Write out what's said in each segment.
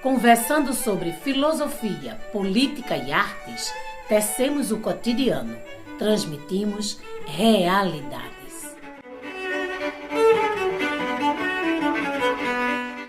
Conversando sobre filosofia, política e artes, tecemos o cotidiano, transmitimos realidades.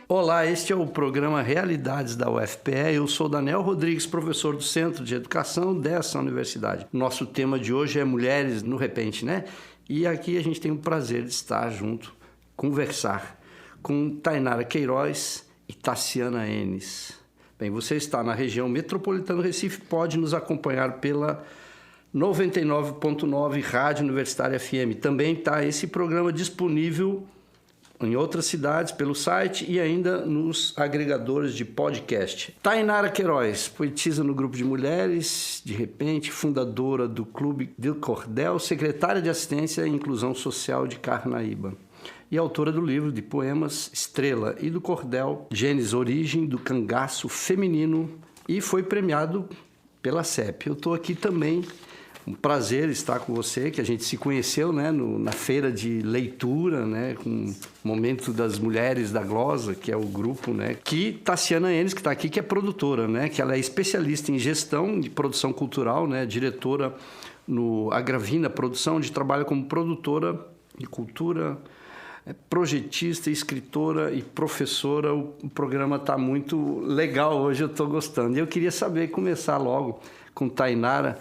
Olá, este é o programa Realidades da UFPE. Eu sou Daniel Rodrigues, professor do Centro de Educação dessa universidade. Nosso tema de hoje é Mulheres no Repente, né? E aqui a gente tem o prazer de estar junto, conversar com Tainara Queiroz e Taciana Enes. Bem, você está na região metropolitana do Recife, pode nos acompanhar pela 99.9 Rádio Universitária FM. Também está esse programa disponível em outras cidades, pelo site e ainda nos agregadores de podcast. Tainara Queiroz, poetisa no grupo de mulheres, de repente, fundadora do Clube do Cordel, secretária de Assistência e Inclusão Social de Carnaíba e autora do livro de poemas Estrela e do Cordel, Gênese, Origem do Cangaço Feminino, e foi premiado pela CEP. Eu estou aqui também, um prazer estar com você, que a gente se conheceu, né, na feira de leitura, né, com o Momento das Mulheres da Glosa, que é o grupo, né, que Taciana Enes, que está aqui, que é produtora, né, que ela é especialista em gestão de produção cultural, né, diretora no Agravina Produção, onde trabalha como produtora de cultura, projetista, escritora e professora. O programa está muito legal hoje, eu estou gostando. E eu queria saber, começar logo com Tainara,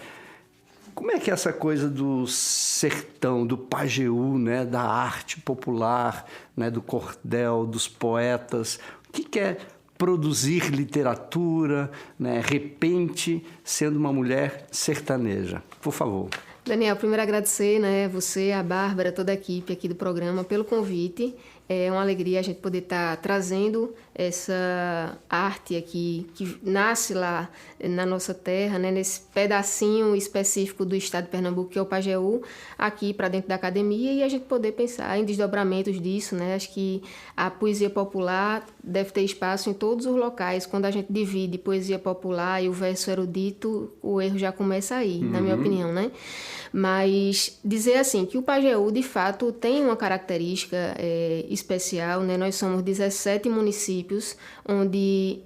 como é que é essa coisa do sertão, do Pajeú, né, da arte popular, né, do cordel, dos poetas? O que é produzir literatura, né, repente, sendo uma mulher sertaneja? Por favor. Daniel, primeiro agradecer, né, você, a Bárbara, toda a equipe aqui do programa pelo convite. É uma alegria a gente poder estar trazendo essa arte aqui que nasce lá na nossa terra, né, nesse pedacinho específico do estado de Pernambuco, que é o Pajeú, aqui para dentro da academia, e a gente poder pensar em desdobramentos disso, né? Acho que a poesia popular deve ter espaço em todos os locais. Quando a gente divide poesia popular e o verso erudito, o erro já começa aí, na minha opinião, né? Mas dizer assim que o Pajeú, de fato, tem uma característica especial, né? Nós somos 17 municípios onde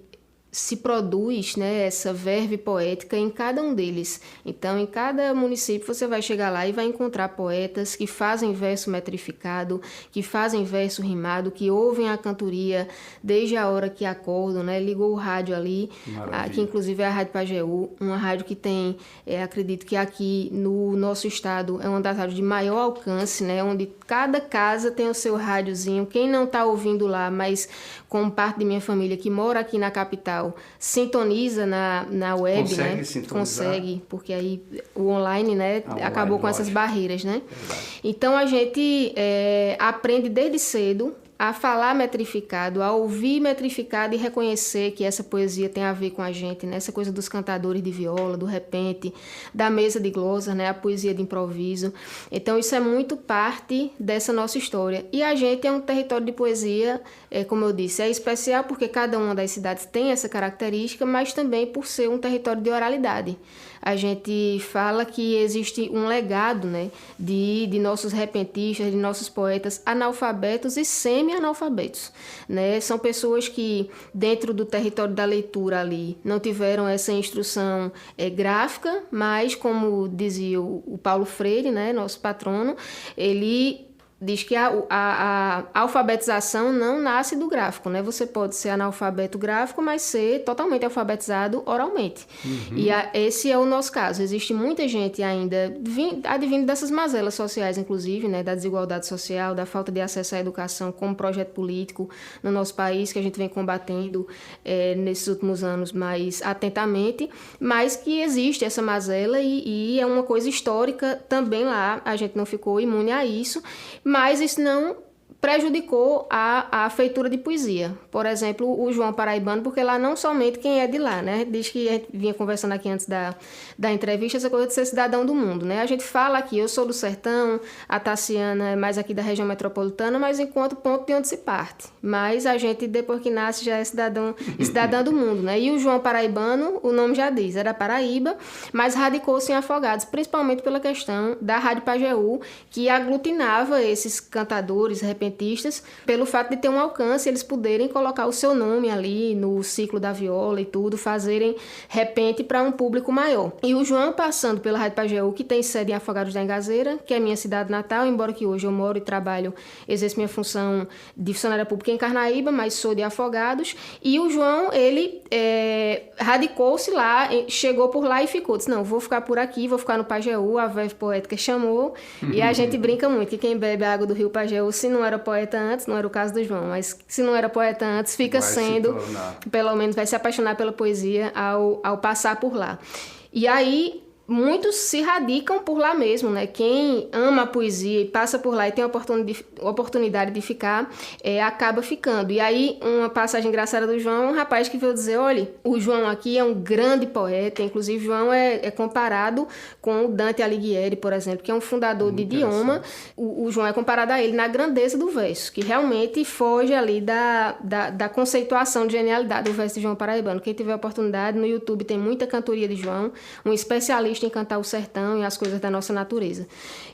se produz, né, essa verve poética em cada um deles. Então, em cada município você vai chegar lá e vai encontrar poetas que fazem verso metrificado, que fazem verso rimado, que ouvem a cantoria desde a hora que acordam, né? Ligou o rádio ali, que inclusive é a Rádio Pajeú, uma rádio que tem, acredito que aqui no nosso estado é uma das rádios de maior alcance, né? Onde cada casa tem o seu rádiozinho. Quem não está ouvindo lá, mas como parte de minha família que mora aqui na capital, sintoniza na web, consegue, né? Sintonizar. Consegue, porque aí o online, né, acabou com essas barreiras, né? Então a gente aprende desde cedo a falar metrificado, a ouvir metrificado e reconhecer que essa poesia tem a ver com a gente, né? Essa coisa dos cantadores de viola, do repente, da mesa de glosa, né? A poesia de improviso. Então isso é muito parte dessa nossa história. E a gente é um território de poesia, como eu disse, é especial porque cada uma das cidades tem essa característica, mas também por ser um território de oralidade. A gente fala que existe um legado, né, de nossos repentistas, de nossos poetas analfabetos e semi-analfabetos, né? São pessoas que, dentro do território da leitura ali, não tiveram essa instrução gráfica, mas, como dizia o Paulo Freire, né, nosso patrono, ele diz que a alfabetização não nasce do gráfico, né? Você pode ser analfabeto gráfico, mas ser totalmente alfabetizado oralmente. E esse é o nosso caso. Existe muita gente ainda advindo dessas mazelas sociais, inclusive, né? Da desigualdade social, da falta de acesso à educação como projeto político no nosso país, que a gente vem combatendo nesses últimos anos mais atentamente, mas que existe essa mazela e é uma coisa histórica também lá. A gente não ficou imune a isso, mas isso não prejudicou a feitura de poesia. Por exemplo, o João Paraibano, porque lá não somente quem é de lá, né? Diz que a gente vinha conversando aqui antes da entrevista, essa coisa de ser cidadão do mundo, né? A gente fala aqui, eu sou do sertão, a Taciana é mais aqui da região metropolitana, mas enquanto ponto de onde se parte. Mas a gente, depois que nasce, já é cidadã do mundo, né? E o João Paraibano, o nome já diz, era Paraíba, mas radicou-se em Afogados, principalmente pela questão da Rádio Pajeú, que aglutinava esses cantadores, repentistas, pelo fato de ter um alcance, eles poderem colocar o seu nome ali no ciclo da viola e tudo, fazerem repente para um público maior. E o João, passando pela Rádio Pajeú, que tem sede em Afogados da Engazeira, que é minha cidade natal, embora que hoje eu moro e trabalho, exerço minha função de funcionária pública em Carnaíba, mas sou de Afogados. E o João, ele radicou-se lá, chegou por lá e ficou. Disse, não, vou ficar por aqui, vou ficar no Pajeú, a Verve Poética chamou. E a gente brinca muito que quem bebe a água do rio Pajeú, se não era poeta antes, não era o caso do João, mas se não era poeta antes, fica vai sendo, pelo menos vai se apaixonar pela poesia ao passar por lá. E aí muitos se radicam por lá mesmo, né? Quem ama a poesia e passa por lá e tem a oportunidade de ficar, acaba ficando. E aí, uma passagem engraçada do João, um rapaz que veio dizer, olha, o João aqui é um grande poeta, inclusive João é comparado com o Dante Alighieri, por exemplo, que é um fundador de idioma. O João é comparado a ele na grandeza do verso, que realmente foge ali da conceituação de genialidade do verso de João Paraibano. Quem tiver a oportunidade, no YouTube tem muita cantoria de João, um especialista em cantar o sertão e as coisas da nossa natureza.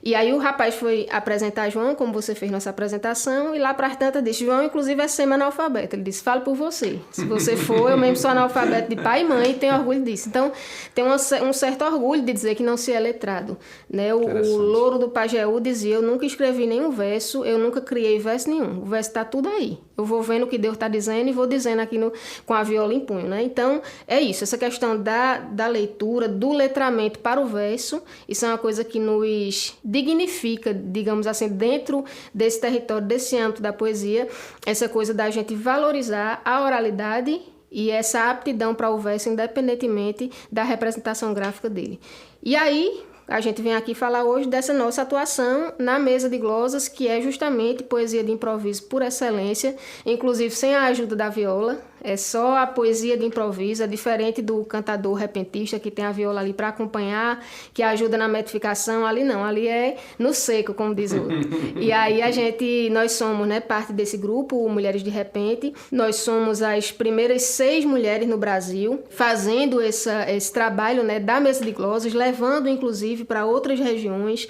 E aí o rapaz foi apresentar João, como você fez nossa apresentação, e lá para tantas disse, João inclusive é semi-analfabeto. Ele disse, fale por você. Se você for, eu mesmo sou analfabeto de pai e mãe e tenho orgulho disso. Então, tem um certo orgulho de dizer que não se é letrado. Né? O Louro do Pajeú dizia, eu nunca escrevi nenhum verso, eu nunca criei verso nenhum. O verso está tudo aí. Eu vou vendo o que Deus está dizendo e vou dizendo aqui com a viola em punho. Né? Então, é isso. Essa questão da leitura, do letramento para o verso, isso é uma coisa que nos dignifica, digamos assim, dentro desse território, desse âmbito da poesia, essa coisa da gente valorizar a oralidade e essa aptidão para o verso, independentemente da representação gráfica dele. E aí, a gente vem aqui falar hoje dessa nossa atuação na mesa de glosas, que é justamente poesia de improviso por excelência, inclusive sem a ajuda da viola. É só a poesia de improviso, é diferente do cantador repentista que tem a viola ali para acompanhar, que ajuda na metificação. Ali não, ali é no seco, como diz o outro. E aí nós somos, né, parte desse grupo, Mulheres de Repente. Nós somos as primeiras 6 mulheres no Brasil fazendo esse trabalho, né, da mesa de glosas, levando inclusive para outras regiões.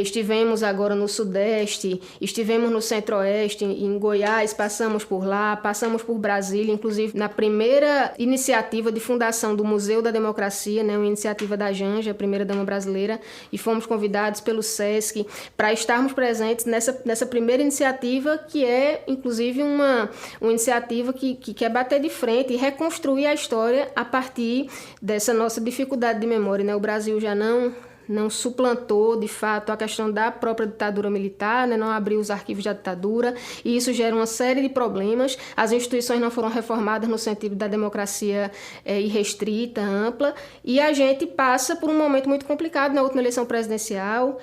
Estivemos agora no Sudeste, estivemos no Centro-Oeste, em Goiás, passamos por lá, passamos por Brasília, inclusive na primeira iniciativa de fundação do Museu da Democracia, né, uma iniciativa da Janja, a primeira-dama brasileira, e fomos convidados pelo SESC para estarmos presentes nessa primeira iniciativa, que é, inclusive, uma iniciativa que quer bater de frente e reconstruir a história a partir dessa nossa dificuldade de memória. Né? O Brasil já não suplantou, de fato, a questão da própria ditadura militar, né? Não abriu os arquivos da ditadura, e isso gera uma série de problemas. As instituições não foram reformadas no sentido da democracia irrestrita, ampla, e a gente passa por um momento muito complicado na última eleição presidencial,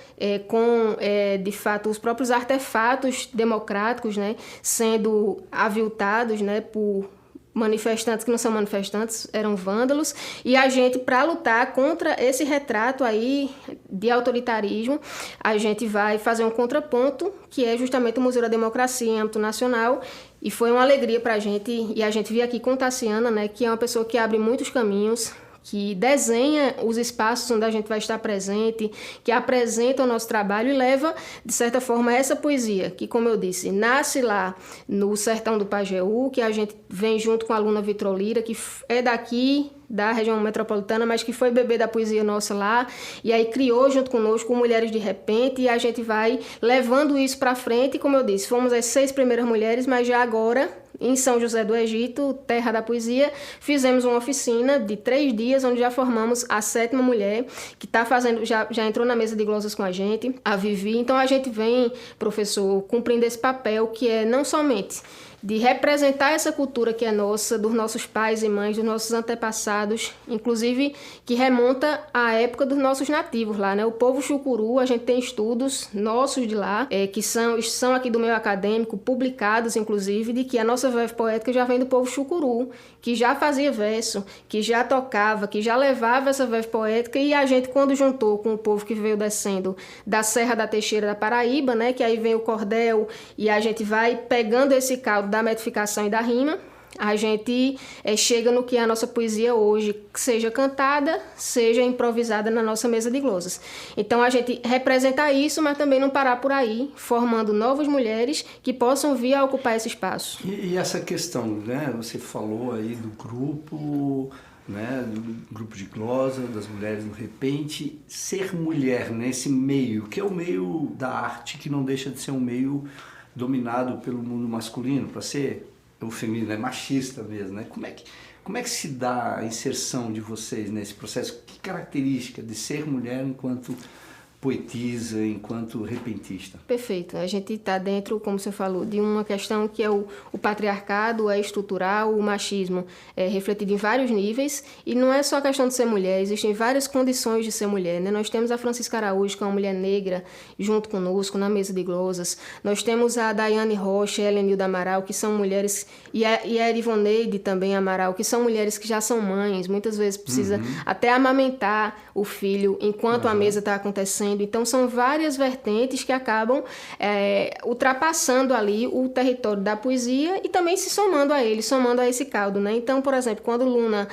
com, de fato, os próprios artefatos democráticos, né, sendo aviltados, né, por manifestantes que não são manifestantes, eram vândalos, e a gente, para lutar contra esse retrato aí de autoritarismo, a gente vai fazer um contraponto, que é justamente o Museu da Democracia em âmbito nacional, e foi uma alegria para a gente, e a gente veio aqui com Tassiana, né, que é uma pessoa que abre muitos caminhos, que desenha os espaços onde a gente vai estar presente, que apresenta o nosso trabalho e leva, de certa forma, essa poesia, que, como eu disse, nasce lá no sertão do Pajeú, que a gente vem junto com a aluna Vitrolira, que é daqui, da região metropolitana, mas que foi bebê da poesia nossa lá, e aí criou junto conosco Mulheres de Repente, e a gente vai levando isso para frente, e como eu disse, fomos as 6 primeiras mulheres, mas já agora, em São José do Egito, terra da poesia, fizemos uma oficina de 3 dias, onde já formamos a 7ª mulher, que está fazendo, já entrou na mesa de glosas com a gente, a Vivi. Então a gente vem, professor, cumprindo esse papel, que é não somente de representar essa cultura que é nossa, dos nossos pais e mães, dos nossos antepassados, inclusive que remonta à época dos nossos nativos lá, né? O povo chucuru, a gente tem estudos nossos de lá, que são aqui do meio acadêmico, publicados inclusive, de que a nossa verve poética já vem do povo chucuru, que já fazia verso, que já tocava, que já levava essa verve poética, e a gente, quando juntou com o povo que veio descendo da Serra da Teixeira da Paraíba, né? Que aí vem o cordel, e a gente vai pegando esse caldo da metificação e da rima, a gente chega no que é a nossa poesia hoje, seja cantada, seja improvisada na nossa mesa de glosas. Então a gente representa isso, mas também não parar por aí, formando novas mulheres que possam vir a ocupar esse espaço. E essa questão, né? Você falou aí do grupo, né? Do grupo de glosa, das mulheres no repente, ser mulher nesse meio, que é o meio da arte, que não deixa de ser um meio dominado pelo mundo masculino, para ser o feminino, é machista mesmo, né? Como é que se dá a inserção de vocês nesse processo? Que característica de ser mulher enquanto poetisa, enquanto repentista? Perfeito. A gente está dentro, como você falou, de uma questão que é o patriarcado, é estrutural, o machismo é refletido em vários níveis, e não é só a questão de ser mulher, existem várias condições de ser mulher, né? Nós temos a Francisca Araújo, que é uma mulher negra, junto conosco, na mesa de glosas. Nós temos a Daiane Rocha e a Helenilda Amaral, que são mulheres, e a Erivoneide também Amaral, que são mulheres que já são mães, muitas vezes precisa até amamentar o filho enquanto a mesa está acontecendo. Então, são várias vertentes que acabam ultrapassando ali o território da poesia e também se somando a ele, somando a esse caldo, né? Então, por exemplo, quando Luna,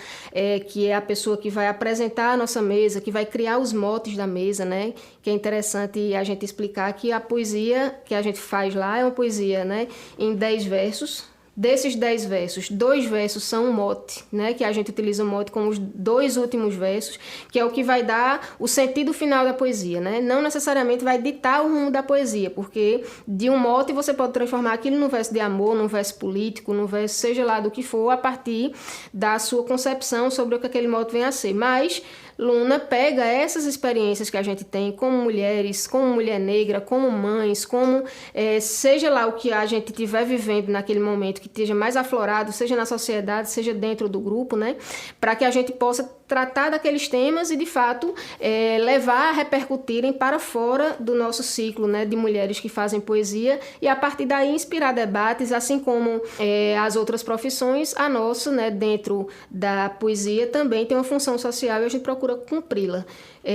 que é a pessoa que vai apresentar a nossa mesa, que vai criar os motes da mesa, né? Que é interessante a gente explicar que a poesia que a gente faz lá é uma poesia, né? Em 10 versos. Desses 10 versos, 2 versos são um mote, né? Que a gente utiliza o mote como os 2 últimos versos, que é o que vai dar o sentido final da poesia, né? Não necessariamente vai ditar o rumo da poesia, porque de um mote você pode transformar aquilo num verso de amor, num verso político, num verso seja lá do que for, a partir da sua concepção sobre o que aquele mote vem a ser. Mas Luna pega essas experiências que a gente tem como mulheres, como mulher negra, como mães, como seja lá o que a gente estiver vivendo naquele momento, que esteja mais aflorado, seja na sociedade, seja dentro do grupo, né? Para que a gente possa tratar daqueles temas e, de fato, levar a repercutirem para fora do nosso ciclo, né, de mulheres que fazem poesia e, a partir daí, inspirar debates, assim como as outras profissões, a nossa, né, dentro da poesia, também tem uma função social e a gente procura cumpri-la.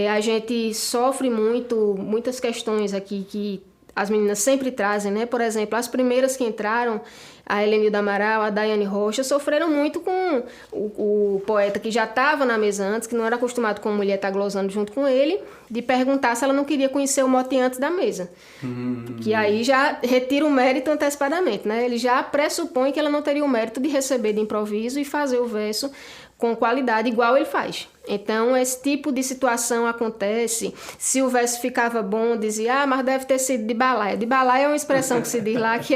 A gente sofre muitas questões aqui que as meninas sempre trazem, né? Por exemplo, as primeiras que entraram, a Helenilda Amaral, a Daiane Rocha, sofreram muito com o poeta que já estava na mesa antes, que não era acostumado com a mulher estar glosando junto com ele, de perguntar se ela não queria conhecer o mote antes da mesa. Que aí já retira o mérito antecipadamente, né? Ele já pressupõe que ela não teria o mérito de receber de improviso e fazer o verso com qualidade igual ele faz. Então, esse tipo de situação acontece. Se o verso ficava bom, dizia, mas deve ter sido de balaia. De balaia é uma expressão que se diz lá que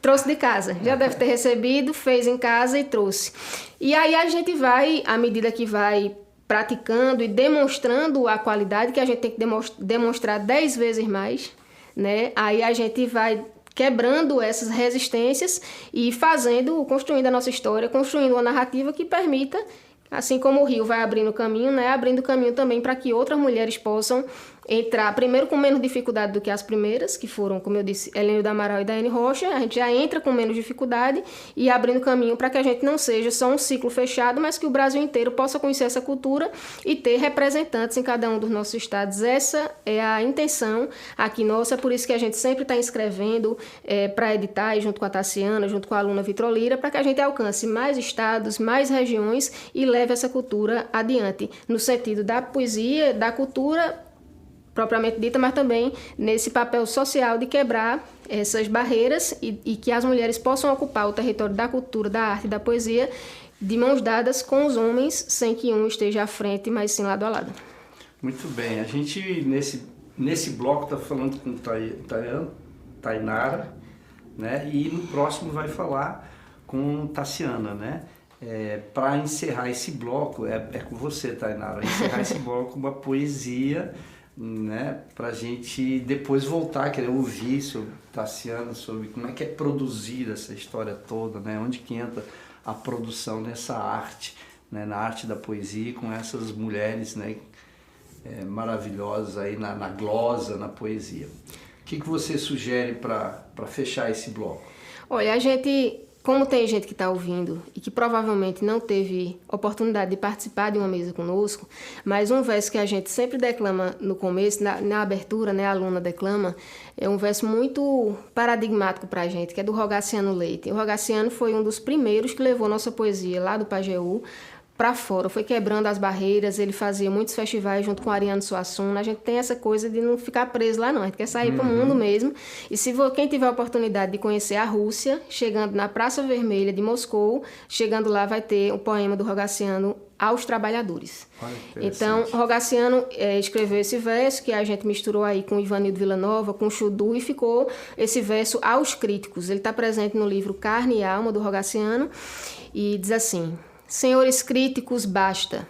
trouxe de casa. Já deve ter recebido, fez em casa e trouxe. E aí a gente vai, à medida que vai praticando e demonstrando a qualidade, que a gente tem que demonstrar 10 vezes mais, né? Aí a gente vai quebrando essas resistências e construindo a nossa história, construindo uma narrativa que permita, assim como o rio vai abrindo caminho, né, abrindo caminho também para que outras mulheres possam entrar, primeiro com menos dificuldade do que as primeiras, que foram, como eu disse, Helenilda Amaral e Daiane Rocha. A gente já entra com menos dificuldade e abrindo caminho para que a gente não seja só um ciclo fechado, mas que o Brasil inteiro possa conhecer essa cultura e ter representantes em cada um dos nossos estados. Essa é a intenção aqui nossa, por isso que a gente sempre está inscrevendo para editar, junto com a Tassiana, junto com a aluna Vitrolira, para que a gente alcance mais estados, mais regiões e leve essa cultura adiante, no sentido da poesia, da cultura propriamente dita, mas também nesse papel social de quebrar essas barreiras e que as mulheres possam ocupar o território da cultura, da arte e da poesia de mãos dadas com os homens, sem que um esteja à frente, mas sim lado a lado. Muito bem. A gente, nesse bloco, está falando com Tainara, né? E no próximo vai falar com Tassiana, né? Para encerrar esse bloco, é com você, Tainara, encerrar esse bloco com uma poesia, né, para a gente depois voltar, querer ouvir sobre Tassiana, sobre como é que é produzir essa história toda, né, onde que entra a produção nessa arte, né, na arte da poesia, com essas mulheres, né, maravilhosas aí na glosa, na poesia. O que você sugere para fechar esse bloco? Olha, a gente como tem gente que está ouvindo e que provavelmente não teve oportunidade de participar de uma mesa conosco, mas um verso que a gente sempre declama no começo, na abertura, né, a aluna declama, é um verso muito paradigmático para a gente, que é do Rogaciano Leite. O Rogaciano foi um dos primeiros que levou nossa poesia lá do Pajeú para fora, foi quebrando as barreiras, ele fazia muitos festivais junto com Ariano Suassuna. A gente tem essa coisa de não ficar preso lá não, a gente quer sair para o mundo mesmo. E se quem tiver a oportunidade de conhecer a Rússia, chegando na Praça Vermelha de Moscou, chegando lá vai ter o poema do Rogaciano aos trabalhadores. Então, Rogaciano escreveu esse verso que a gente misturou aí com Ivanildo Villanova, com Chudu, e ficou esse verso aos críticos. Ele está presente no livro Carne e Alma, do Rogaciano, e diz assim: Senhores críticos, basta.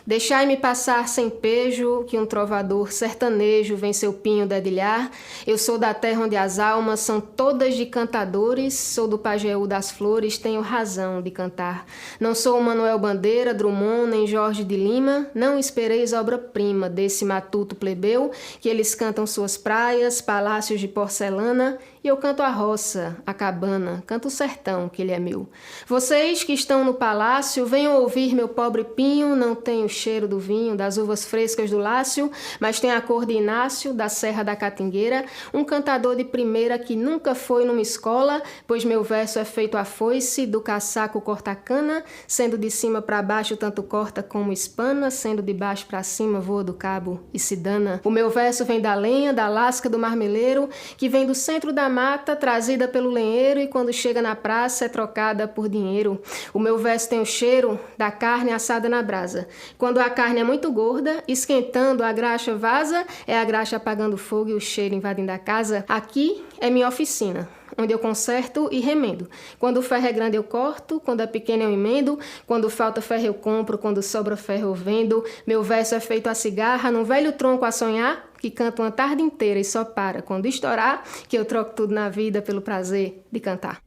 Deixai-me passar sem pejo, que um trovador sertanejo vem seu pinho dedilhar. Eu sou da terra onde as almas são todas de cantadores, sou do Pajeú das Flores, tenho razão de cantar. Não sou Manuel Bandeira, Drummond, nem Jorge de Lima, não espereis obra-prima desse matuto plebeu, que eles cantam suas praias, palácios de porcelana, e eu canto a roça, a cabana, canto o sertão, que ele é meu. Vocês que estão no palácio, venham ouvir meu pobre pinho, não tem o cheiro do vinho, das uvas frescas do Lácio, mas tem a cor de Inácio, da Serra da Catingueira, um cantador de primeira que nunca foi numa escola, pois meu verso é feito a foice, do caçaco corta-cana, sendo de cima para baixo tanto corta como espana, sendo de baixo para cima voa do cabo e se dana. O meu verso vem da lenha, da lasca do marmeleiro, que vem do centro da mata, trazida pelo lenheiro, e quando chega na praça é trocada por dinheiro. O meu verso tem o cheiro da carne assada na brasa. Quando a carne é muito gorda, esquentando, a graxa vaza, é a graxa apagando fogo e o cheiro invadindo a casa. Aqui é minha oficina, onde eu conserto e remendo. Quando o ferro é grande eu corto, quando é pequeno eu emendo, quando falta ferro eu compro, quando sobra ferro eu vendo. Meu verso é feito a cigarra, num velho tronco a sonhar, que canta uma tarde inteira e só para quando estourar, que eu troco tudo na vida pelo prazer de cantar.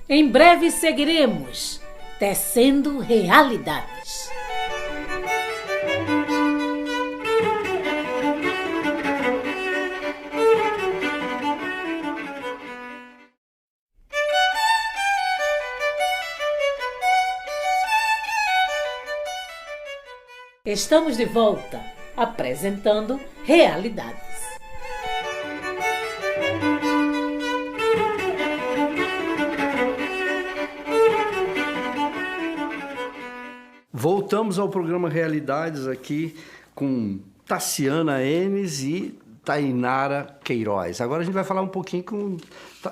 Em breve seguiremos tecendo realidades. Estamos de volta, apresentando Realidades. Voltamos ao programa Realidades aqui com Tassiana Enes e Tainara Queiroz. Agora a gente vai falar um pouquinho com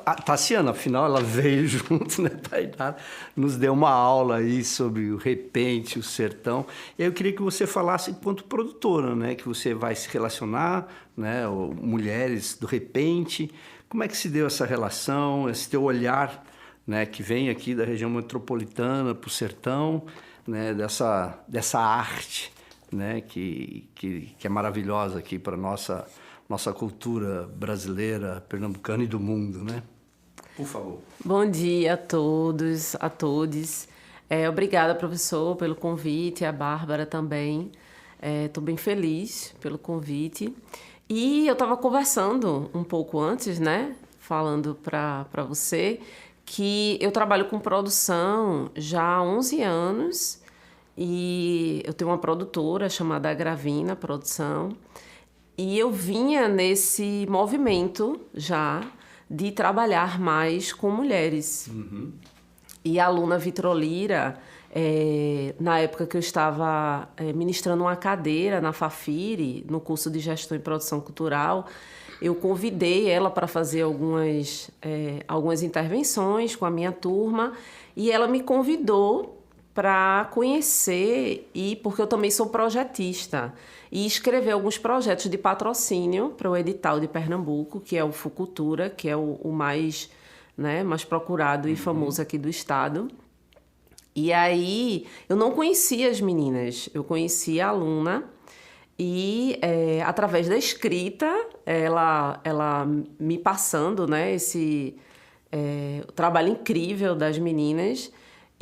a Tassiana, afinal ela veio junto, né? Tainara nos deu uma aula aí sobre o repente, o sertão. E eu queria que você falasse enquanto produtora, né? Que você vai se relacionar, né? Mulheres do repente. Como é que se deu essa relação, esse teu olhar, né? Que vem aqui da região metropolitana para o sertão, né? Dessa arte, né? Que é maravilhosa aqui para nossa cultura brasileira, pernambucana e do mundo, né? Por favor. Bom dia a todos, a todes. Obrigada, professor, pelo convite, a Bárbara também. Estou bem feliz pelo convite. E eu estava conversando um pouco antes, né? Falando para você que eu trabalho com produção já há 11 anos e eu tenho uma produtora chamada Gravina Produção. E eu vinha nesse movimento já de trabalhar mais com mulheres. Uhum. E a aluna Vitrolira, na época que eu estava ministrando uma cadeira na Fafiri, no curso de Gestão e Produção Cultural, eu convidei ela para fazer algumas intervenções com a minha turma e ela me convidou para conhecer, porque eu também sou projetista, e escrever alguns projetos de patrocínio para o edital de Pernambuco, que é o Fucultura, que é o mais, né, mais procurado e famoso aqui do estado. E aí, eu não conhecia as meninas, eu conhecia a aluna, e através da escrita, ela me passando, né, esse trabalho incrível das meninas.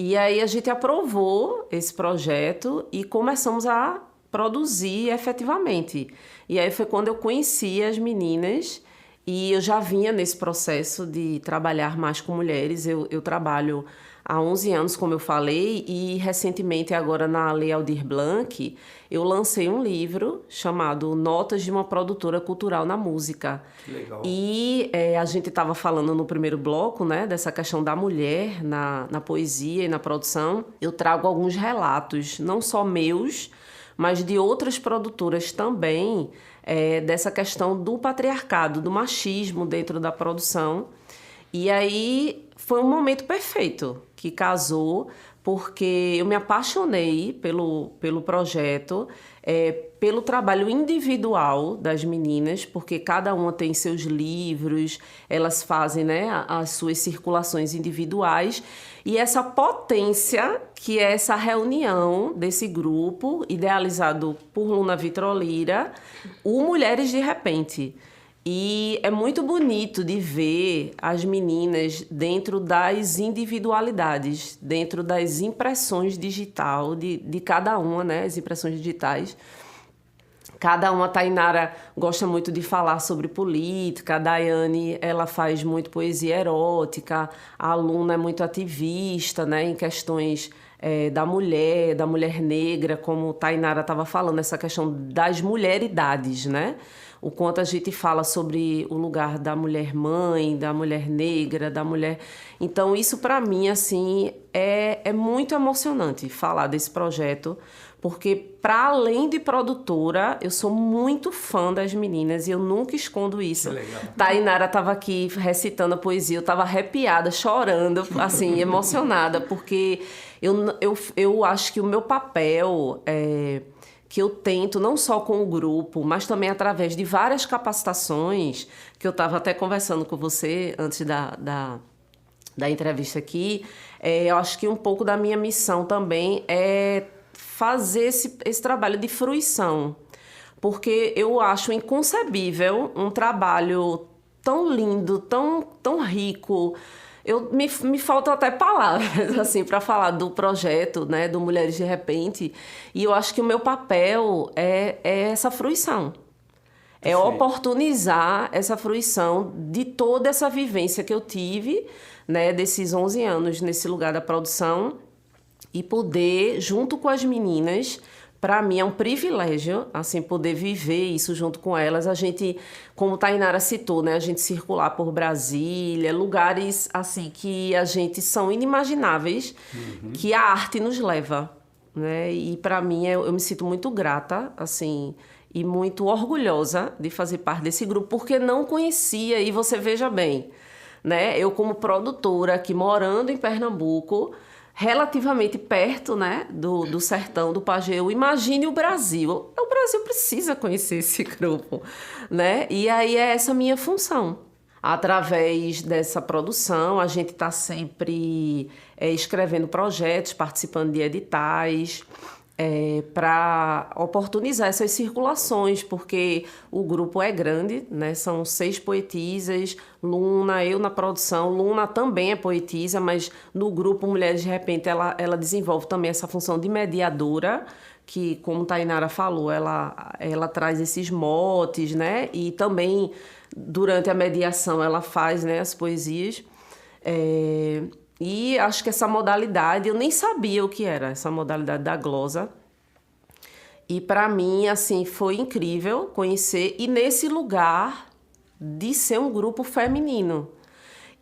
E aí a gente aprovou esse projeto e começamos a produzir efetivamente. E aí foi quando eu conheci as meninas e eu já vinha nesse processo de trabalhar mais com mulheres. Eu trabalho há 11 anos, como eu falei, e recentemente, agora na Lei Aldir Blanc, eu lancei um livro chamado Notas de uma Produtora Cultural na Música. Que legal. E a gente estava falando no primeiro bloco, né, dessa questão da mulher na poesia e na produção. Eu trago alguns relatos, não só meus, mas de outras produtoras também, dessa questão do patriarcado, do machismo dentro da produção. E aí foi um momento perfeito que casou, porque eu me apaixonei pelo projeto, pelo trabalho individual das meninas, porque cada uma tem seus livros, elas fazem, né, as suas circulações individuais, e essa potência que é essa reunião desse grupo, idealizado por Luna Vitrolira, o Mulheres de Repente. E é muito bonito de ver as meninas dentro das individualidades, dentro das impressões digital de cada uma, né? As impressões digitais. Cada uma, a Tainara gosta muito de falar sobre política, a Daiane, ela faz muito poesia erótica, a Luna é muito ativista, né? Em questões da mulher negra, como Tainara estava falando, essa questão das mulheridades, né? O quanto a gente fala sobre o lugar da mulher mãe, da mulher negra, da mulher... Então, isso para mim, assim, é muito emocionante falar desse projeto, porque, para além de produtora, eu sou muito fã das meninas e eu nunca escondo isso. Legal. Tainara estava aqui recitando a poesia, eu estava arrepiada, chorando, assim, emocionada, porque eu acho que o meu papel que eu tento, não só com o grupo, mas também através de várias capacitações, que eu estava até conversando com você antes da entrevista aqui, eu acho que um pouco da minha missão também é fazer esse trabalho de fruição, porque eu acho inconcebível um trabalho tão lindo, tão rico. Me faltam até palavras assim, para falar do projeto, né, do Mulheres de Repente, e eu acho que o meu papel é essa fruição. É oportunizar essa fruição de toda essa vivência que eu tive, né, desses 11 anos nesse lugar da produção, e poder, junto com as meninas, para mim é um privilégio, assim, poder viver isso junto com elas. A gente, como Tainara citou, né, a gente circular por Brasília, lugares, assim, que a gente são inimagináveis, que a arte nos leva, né? E para mim, eu me sinto muito grata, assim, e muito orgulhosa de fazer parte desse grupo, porque não conhecia, e você veja bem, né? Eu como produtora aqui, morando em Pernambuco, relativamente perto, né, do sertão do Pajeú. Imagine o Brasil. O Brasil precisa conhecer esse grupo, né? E aí é essa minha função. Através dessa produção, a gente está sempre escrevendo projetos, participando de editais, para oportunizar essas circulações, porque o grupo é grande, né? São 6 poetisas, Luna, eu na produção. Luna também é poetisa, mas no grupo Mulheres de Repente ela desenvolve também essa função de mediadora, que, como Tainara falou, ela traz esses motes, né? E também, durante a mediação, ela faz, né, as poesias. E acho que essa modalidade, eu nem sabia o que era, essa modalidade da glosa. E para mim, assim, foi incrível conhecer, e nesse lugar de ser um grupo feminino.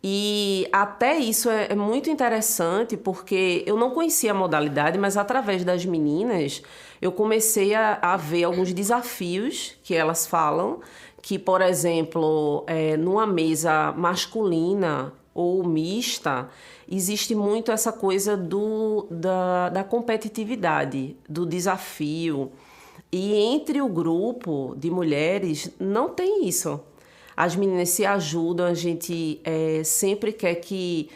E até isso é muito interessante, porque eu não conhecia a modalidade, mas através das meninas, eu comecei a ver alguns desafios que elas falam, que, por exemplo, numa mesa masculina ou mista, existe muito essa coisa da competitividade, do desafio. E entre o grupo de mulheres não tem isso. As meninas se ajudam, a gente sempre quer que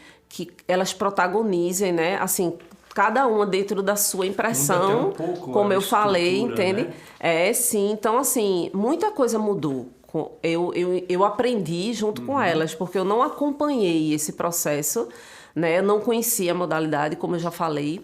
elas protagonizem, né? Assim, cada uma dentro da sua impressão, um pouco, como eu falei, entende? Né? Sim. Então, assim, muita coisa mudou. Eu aprendi junto com elas, porque eu não acompanhei esse processo, né? Eu não conhecia a modalidade, como eu já falei,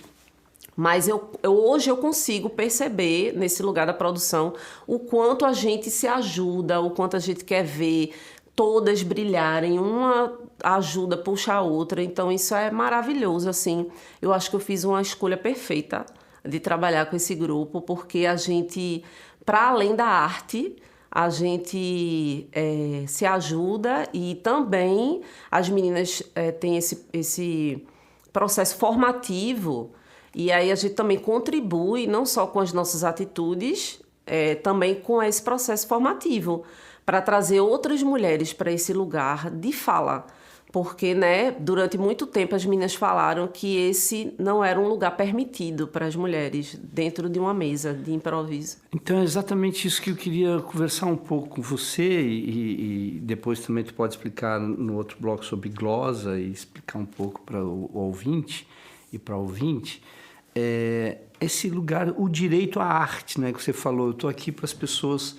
Mas hoje eu consigo perceber, nesse lugar da produção, o quanto a gente se ajuda, o quanto a gente quer ver todas brilharem, uma ajuda puxa a outra. Então isso é maravilhoso, assim. Eu acho que eu fiz uma escolha perfeita de trabalhar com esse grupo, porque a gente, para além da arte, a gente se ajuda e também as meninas têm esse processo formativo. E aí a gente também contribui, não só com as nossas atitudes, também com esse processo formativo, para trazer outras mulheres para esse lugar de fala. Porque, né, durante muito tempo as meninas falaram que esse não era um lugar permitido para as mulheres dentro de uma mesa de improviso. Então é exatamente isso que eu queria conversar um pouco com você e depois também tu pode explicar no outro bloco sobre glosa e explicar um pouco para o ouvinte e para o ouvinte. Esse lugar, o direito à arte, né, que você falou. Eu estou aqui para as pessoas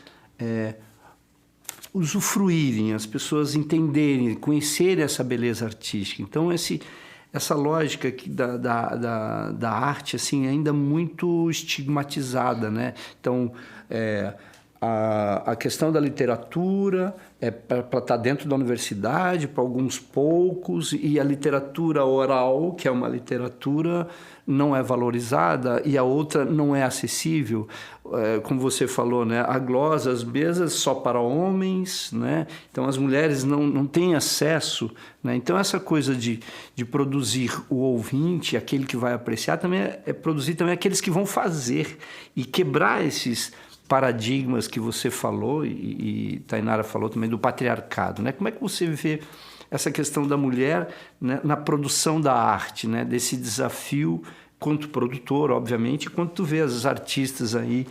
usufruírem, as pessoas entenderem, conhecerem essa beleza artística. Então, essa lógica aqui da arte, assim, é ainda muito estigmatizada, né? Então, a questão da literatura para estar dentro da universidade, para alguns poucos, e a literatura oral, que é uma literatura, não é valorizada, e a outra não é acessível. Como você falou, né? A glosa, as mesas só para homens, né? Então as mulheres não têm acesso, né? Então essa coisa de produzir o ouvinte, aquele que vai apreciar, também é produzir também aqueles que vão fazer e quebrar esses paradigmas que você falou e Tainara falou também do patriarcado, né? Como é que você vê essa questão da mulher, né, na produção da arte, né? Desse desafio quanto produtor, obviamente, quando tu vê as artistas aí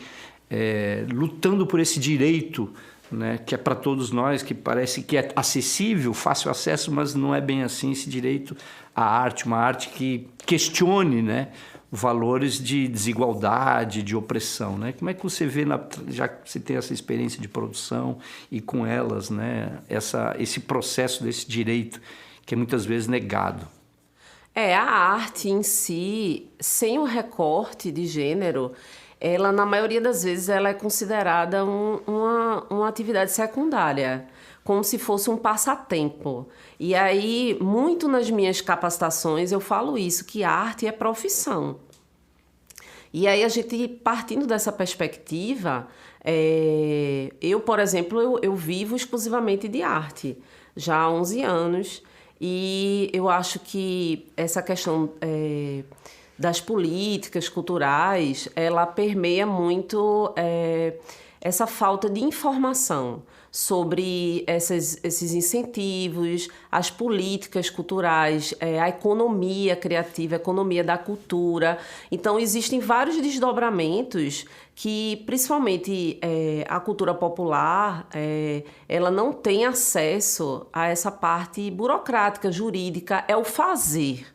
lutando por esse direito, né, que é para todos nós, que parece que é acessível, fácil acesso, mas não é bem assim esse direito à arte, uma arte que questione, né, valores de desigualdade, de opressão, né? Como é que você vê, já que você tem essa experiência de produção e com elas, né, esse processo desse direito que é muitas vezes negado? A arte em si, sem o recorte de gênero, ela, na maioria das vezes, ela é considerada uma atividade secundária, como se fosse um passatempo. E aí, muito nas minhas capacitações, eu falo isso, que arte é profissão. E aí, a gente, partindo dessa perspectiva, eu, por exemplo, eu vivo exclusivamente de arte, já há 11 anos, e eu acho que essa questão das políticas culturais, ela permeia muito essa falta de informação sobre esses incentivos, as políticas culturais, a economia criativa, a economia da cultura. Então, existem vários desdobramentos que, principalmente, a cultura popular, ela não tem acesso a essa parte burocrática, jurídica, é o fazer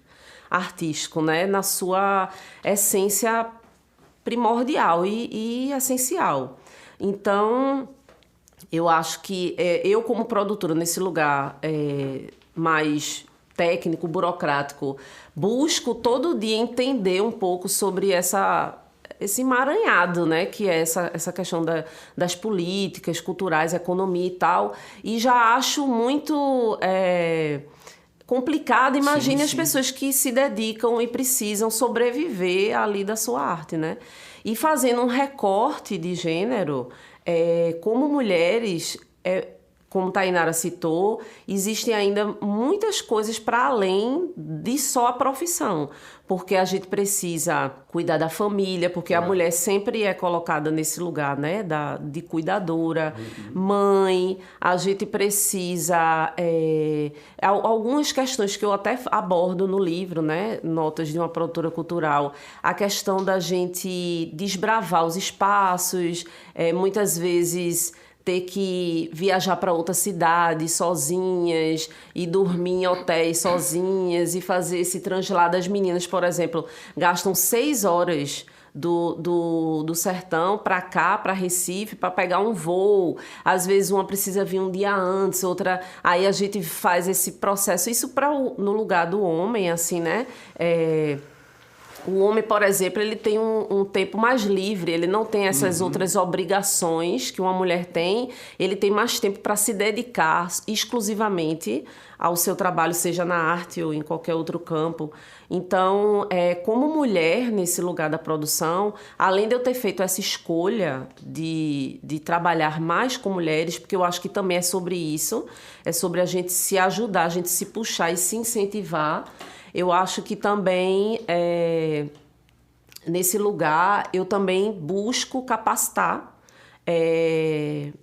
artístico, né? Na sua essência primordial e essencial. Então, eu acho que eu, como produtora, nesse lugar mais técnico, burocrático, busco todo dia entender um pouco sobre esse emaranhado, né, que é essa questão das políticas culturais, economia e tal, e já acho muito complicado. Imagine as pessoas que se dedicam e precisam sobreviver ali da sua arte, né? E fazendo um recorte de gênero, como mulheres, como Tainara citou, existem ainda muitas coisas para além de só a profissão, porque a gente precisa cuidar da família, porque a mulher sempre é colocada nesse lugar, né, de cuidadora, mãe. A gente precisa algumas questões que eu até abordo no livro, né, Notas de uma Produtora Cultural, a questão da gente desbravar os espaços, muitas vezes ter que viajar para outra cidade sozinhas e dormir em hotéis sozinhas e fazer esse translado. As meninas, por exemplo, gastam 6 horas do sertão para cá, para Recife, para pegar um voo. Às vezes uma precisa vir um dia antes, outra... Aí a gente faz esse processo. Isso no lugar do homem, assim, né? O homem, por exemplo, ele tem um tempo mais livre, ele não tem essas outras obrigações que uma mulher tem, ele tem mais tempo para se dedicar exclusivamente ao seu trabalho, seja na arte ou em qualquer outro campo. Então, como mulher nesse lugar da produção, além de eu ter feito essa escolha de trabalhar mais com mulheres, porque eu acho que também é sobre isso, é sobre a gente se ajudar, a gente se puxar e se incentivar. Eu acho que também, nesse lugar, eu também busco capacitar,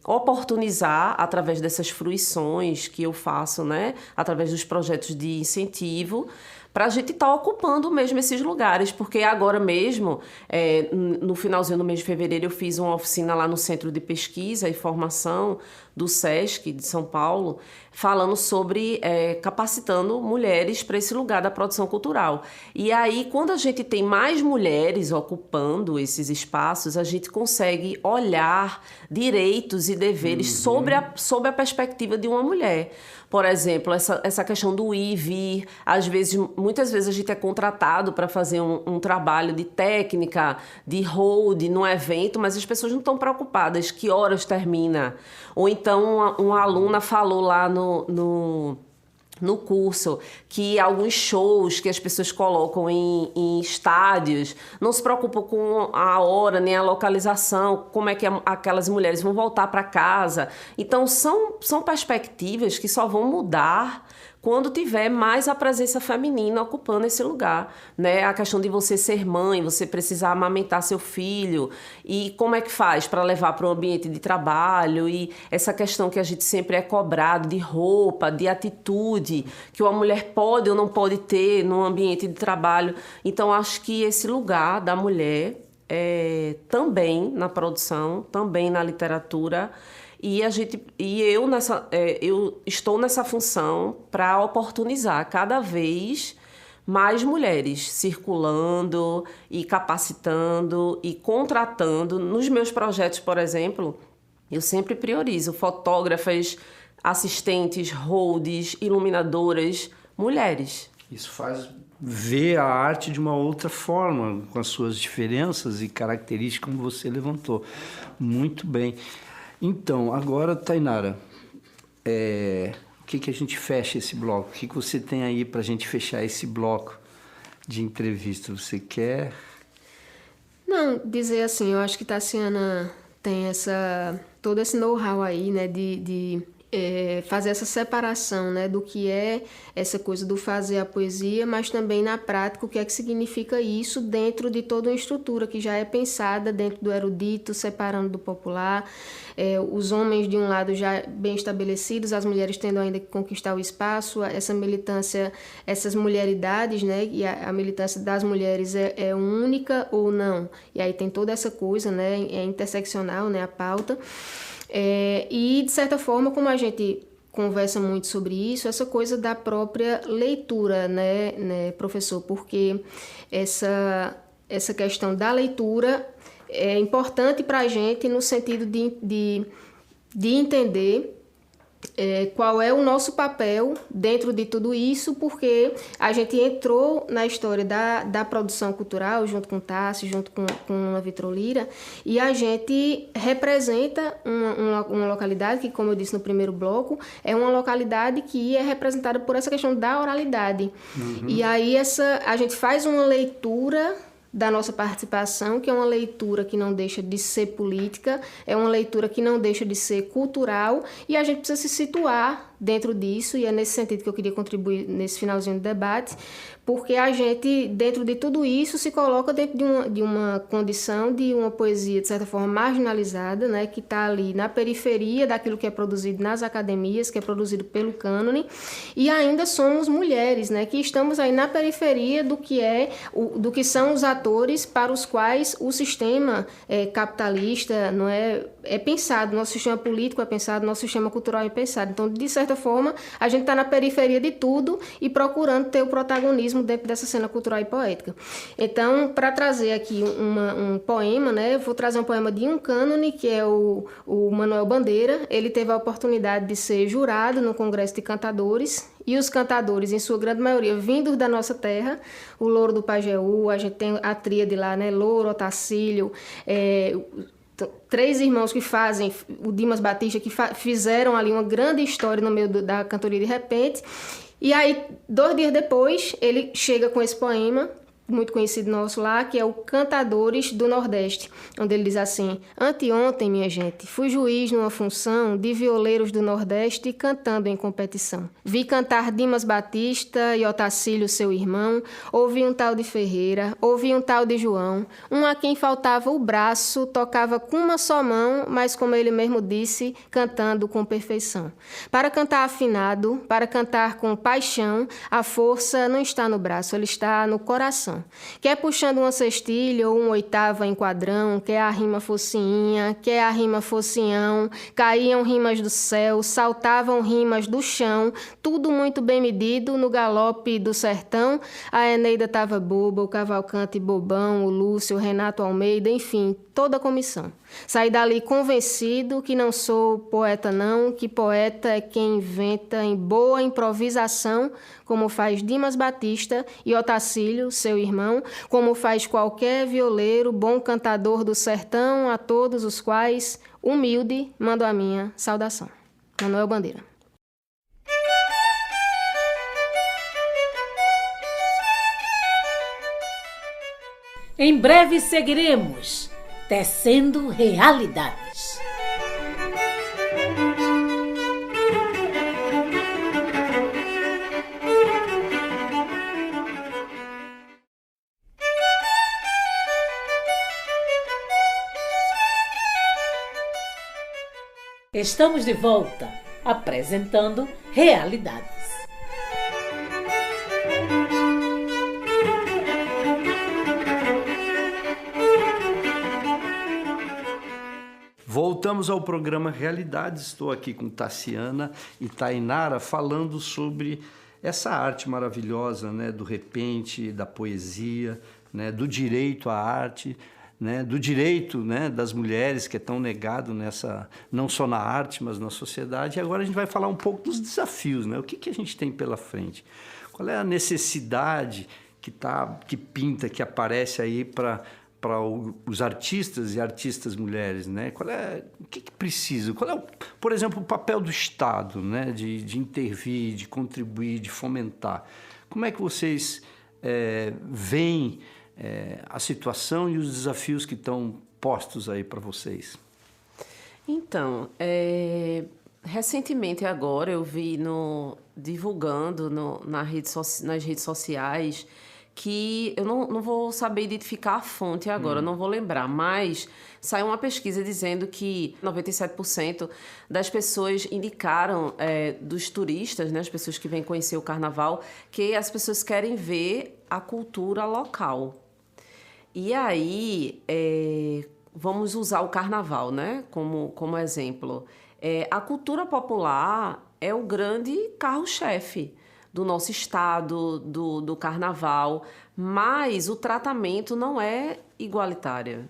oportunizar através dessas fruições que eu faço, né? Através dos projetos de incentivo, para a gente estar ocupando mesmo esses lugares, porque agora mesmo, no finalzinho do mês de fevereiro, eu fiz uma oficina lá no Centro de Pesquisa e Formação do SESC de São Paulo, falando sobre capacitando mulheres para esse lugar da produção cultural. E aí, quando a gente tem mais mulheres ocupando esses espaços, a gente consegue olhar direitos e deveres sobre a perspectiva de uma mulher. Por exemplo, essa questão do ir e vir. Muitas vezes a gente é contratado para fazer um trabalho de técnica, de hold no evento, mas as pessoas não estão preocupadas que horas termina. Ou então uma aluna falou lá no curso que alguns shows que as pessoas colocam em estádios não se preocupam com a hora nem a localização, como é que aquelas mulheres vão voltar para casa. Então são perspectivas que só vão mudar quando tiver mais a presença feminina ocupando esse lugar, né? A questão de você ser mãe, você precisar amamentar seu filho, e como é que faz para levar para o ambiente de trabalho, e essa questão que a gente sempre é cobrado de roupa, de atitude, que uma mulher pode ou não pode ter no ambiente de trabalho. Então, acho que esse lugar da mulher, também na produção, também na literatura, e eu estou nessa função para oportunizar cada vez mais mulheres circulando e capacitando e contratando. Nos meus projetos, por exemplo, eu sempre priorizo fotógrafas, assistentes, holds, iluminadoras, mulheres. Isso faz ver a arte de uma outra forma, com as suas diferenças e características, como você levantou. Muito bem. Então, agora, Tainara, o que a gente fecha esse bloco? O que você tem aí para a gente fechar esse bloco de entrevista? Você quer? Não, dizer assim, eu acho que Tassiana tem todo esse know-how aí, né, de fazer essa separação, né, do que é essa coisa do fazer a poesia, mas também na prática o que é que significa isso dentro de toda uma estrutura que já é pensada dentro do erudito, separando do popular, os homens de um lado já bem estabelecidos, as mulheres tendo ainda que conquistar o espaço, essa militância, essas mulheridades, né, e a militância das mulheres é única ou não, e aí tem toda essa coisa, né, é interseccional, né, a pauta. E, de certa forma, como a gente conversa muito sobre isso, essa coisa da própria leitura, né, professor? Porque essa questão da leitura é importante para a gente no sentido de entender qual é o nosso papel dentro de tudo isso, porque a gente entrou na história da produção cultural junto com Tassi, junto com a Vitrolira, e a gente representa uma localidade que, como eu disse no primeiro bloco, é uma localidade que é representada por essa questão da oralidade. E aí a gente faz uma leitura da nossa participação, que é uma leitura que não deixa de ser política, é uma leitura que não deixa de ser cultural, e a gente precisa se situar dentro disso, e é nesse sentido que eu queria contribuir nesse finalzinho do debate, porque a gente, dentro de tudo isso, se coloca dentro de uma condição de uma poesia, de certa forma, marginalizada, né, que está ali na periferia daquilo que é produzido nas academias, que é produzido pelo cânone, e ainda somos mulheres, né, que estamos aí na periferia do que são os atores para os quais o sistema capitalista não é pensado, nosso sistema político é pensado, nosso sistema cultural é pensado. Então, de certa certa forma, a gente está na periferia de tudo e procurando ter o protagonismo dentro dessa cena cultural e poética. Então, para trazer aqui um poema, né, eu vou trazer um poema de um cânone, que é o Manuel Bandeira. Ele teve a oportunidade de ser jurado no Congresso de Cantadores, e os cantadores, em sua grande maioria, vindos da nossa terra, o Louro do Pajeú, a gente tem a tríade lá, né, Louro, Otacílio, 3 irmãos que fazem, o Dimas Batista, que fizeram ali uma grande história no meio da cantoria de repente. E aí, 2 dias depois, ele chega com esse poema, muito conhecido nosso lá, que é o Cantadores do Nordeste, onde ele diz assim: anteontem, minha gente, fui juiz numa função de violeiros do Nordeste cantando em competição. Vi cantar Dimas Batista e Otacílio, seu irmão, ouvi um tal de Ferreira, ouvi um tal de João, um a quem faltava o braço, tocava com uma só mão, mas como ele mesmo disse, cantando com perfeição. Para cantar afinado, para cantar com paixão, a força não está no braço, ela está no coração. Quer puxando uma cestilha ou uma oitava em quadrão, quer a rima focinha, quer a rima focinhão, caíam rimas do céu, saltavam rimas do chão, tudo muito bem medido no galope do sertão. A Eneida tava boba, o Cavalcante bobão, o Lúcio, o Renato Almeida, enfim, toda a comissão. Saí dali convencido que não sou poeta não, que poeta é quem inventa em boa improvisação, como faz Dimas Batista e Otacílio, seu irmão, como faz qualquer violeiro, bom cantador do sertão, a todos os quais, humilde, mando a minha saudação. Manuel Bandeira. Em breve seguiremos tecendo realidades. Estamos de volta, apresentando Realidades. Voltamos ao programa Realidades. Estou aqui com Tassiana e Tainara falando sobre essa arte maravilhosa, né, do repente, da poesia, né, do direito à arte, né, do direito, né, das mulheres, que é tão negado nessa, não só na arte, mas na sociedade. E agora a gente vai falar um pouco dos desafios, né? O que a gente tem pela frente? Qual é a necessidade que pinta, que aparece aí para os artistas e artistas mulheres, né? O que precisa? Qual é, por exemplo, o papel do Estado, né, de intervir, de contribuir, de fomentar? Como é que vocês veem a situação e os desafios que estão postos aí para vocês? Então, recentemente agora eu vi divulgando nas redes sociais que eu não vou saber identificar a fonte agora, não vou lembrar, mas saiu uma pesquisa dizendo que 97% das pessoas indicaram, dos turistas, né, as pessoas que vêm conhecer o carnaval, que as pessoas querem ver a cultura local. E aí, vamos usar o carnaval, né, como exemplo. A cultura popular é o grande carro-chefe do nosso estado, do carnaval, mas o tratamento não é igualitário.